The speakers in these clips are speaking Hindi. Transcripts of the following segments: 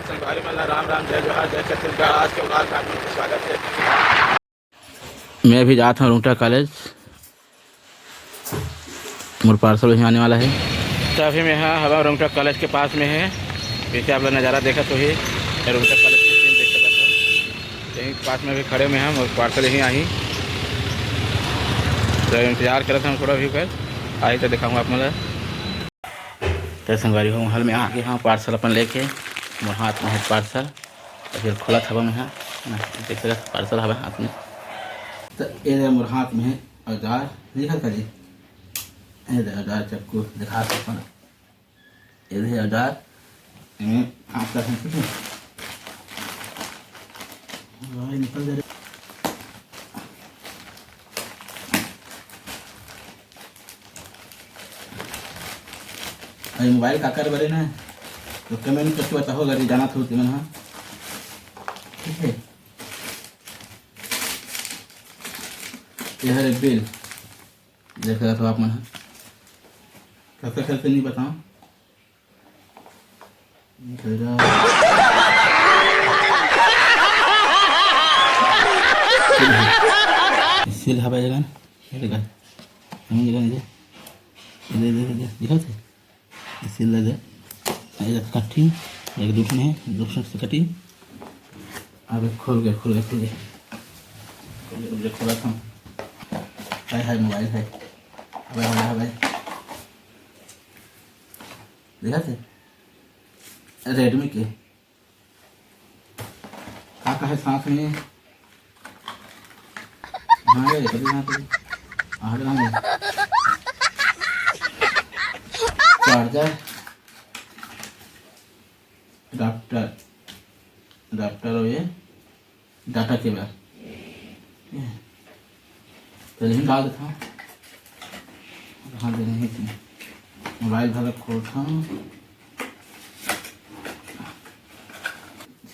संगवारी मला राम राम जय जोहार जय छत्तीसगढ़। आज के ब्लॉग में आपका स्वागत है। मैं अभी जाता हूँ रूंगटा कॉलेज, मोर पार्सल भी आने वाला है। तो अभी मैं यहाँ हवा रूंगटा कॉलेज के पास में है। पीछे आप लोग नज़ारा देखा तो ही रूंगटा कॉलेज की सीन देख सकता था। यहीं पास में भी खड़े में हम और पार्सल यहीं आई, तो इंतजार कर रहे थे हम थोड़ा भी कर आई तो दिखाऊँगा आप मतलब। तो संगवारी हूँ हल में आगे हाँ पार्सल अपन लेके मोर हाथ में है पार्सल, तो फिर खुला था में है ना, देख सकते पार्सल हवा हाथ में। तो ये मोर हाथ में है औजार लिखा था जी, ये औजार चक्कू दिखा सकता, ये औजार हाथ का है, ठीक है निकल जा। अरे मोबाइल का कर बरे ना, तो कमेंट करके बताओ अगर जाना था तुम हाँ, ठीक है। यह है बिल देख रहा था आप मन कैसे कैसे नहीं बताओ। सील हवा जगह जगह दिखा थे सील लगे कटी एक दूसरे है दूसरे से कटी। अब खोल गए खोला था। हाय मोबाइल है हवा देखा थे रेडमी के का है साथ में हाँ रे कभी चार्जर अडाप्टर और ये डाटा केबल पहले ही डाल देता हूँ। हाँ देने ही थी मोबाइल भर खोलता हूँ,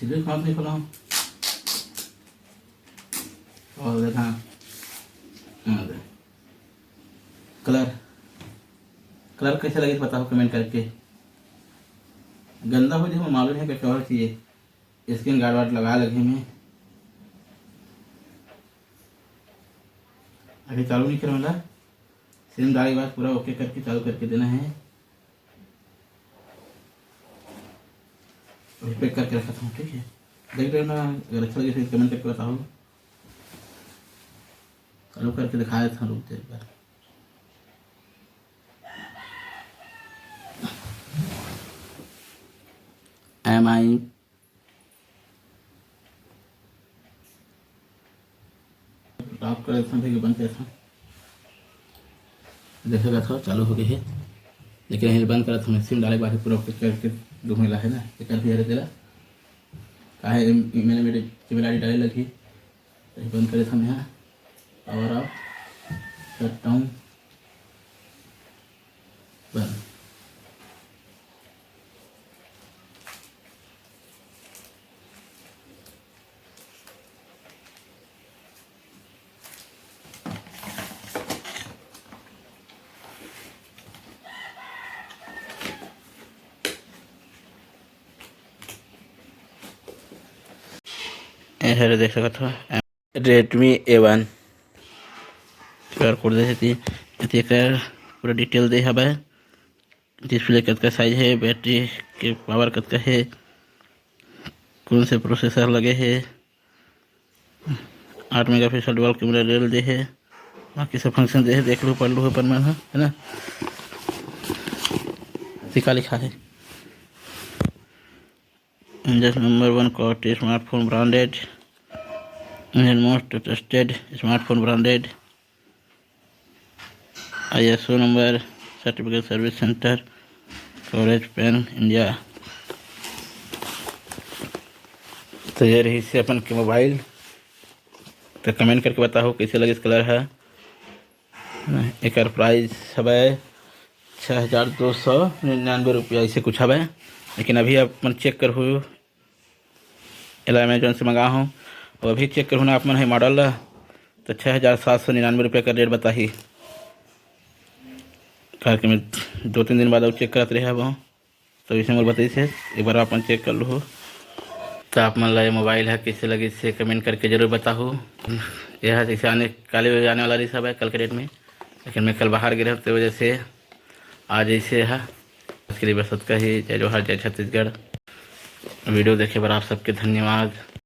सीधे काम नहीं खोला हूँ और देखा कलर कैसे लगे बताओ कमेंट करके। गंदा हो जाए मालूम है क्या और चाहिए, स्क्रीन गार्ड वार्ड लगा लगे में अभी चालू नहीं करने वाला, सिम डाली बात पूरा ओके करके चालू करके देना है। अभी पैक करके रखा था ठीक है, देख रहे ना अगर अच्छा लगे फिर कमेंट करके बताओ। चालू करके दिखाया था रुक देर बार। MI ऑफ कर देता हूँ, बंद करता हूँ, देखेगा था चालू हो गई है, लेकिन यही बंद करा था। सिम डाले बाकी पूरा करके दो मिला है ना, कर दिया तेरा काहे ईमेल मेरे ईमेल आई डी डाले लगी, बंद करे था मैं यहाँ और आप करता हूँ बंद। ऐसे देख सकते हो रेडमी A1 QR कोड दे पूरा डिटेल दे हवा। डिस्प्ले कत साइज है, बैटरी के पावर कत है, कौन से प्रोसेसर लगे है, 8 मेगापिक्सल डुअल कैमरा रेल दे है, बाकी सब फंक्शन दे है, देख लो पढ़ लो पर मन है ना। सिक्का लिखा है India number 1 quality smartphone branded, Indian most trusted smartphone branded, ISO number, certificate service center, coverage pen India. तो ये रही से अपन के मोबाइल, तो कमेंट करके बताओ कैसे लगे इस कलर है। एक प्राइस है 6299 रुपया ऐसे कुछ है, लेकिन अभी अपन चेक कर हो अमेजोन से मंगा हूँ और अभी चेक करूँ ना आप मन है मॉडल तो 6799 रुपये का रेट बता ही करके मैं 2-3 दिन बाद और चेक करते रहे वो, तो इसे मोर बताइए एक बार अपन चेक कर लो। तो आप मन ला ये मोबाइल है कैसे लगी से कमेंट करके ज़रूर बताओ। यह जैसे आने वाला रही सब है कल के डेट में, लेकिन मैं कल बाहर गिरा तो वजह से आज ऐसे है। उसके लिए बस का ही जय जोहार जय छत्तीसगढ़। वीडियो देखे पर आप सबके धन्यवाद।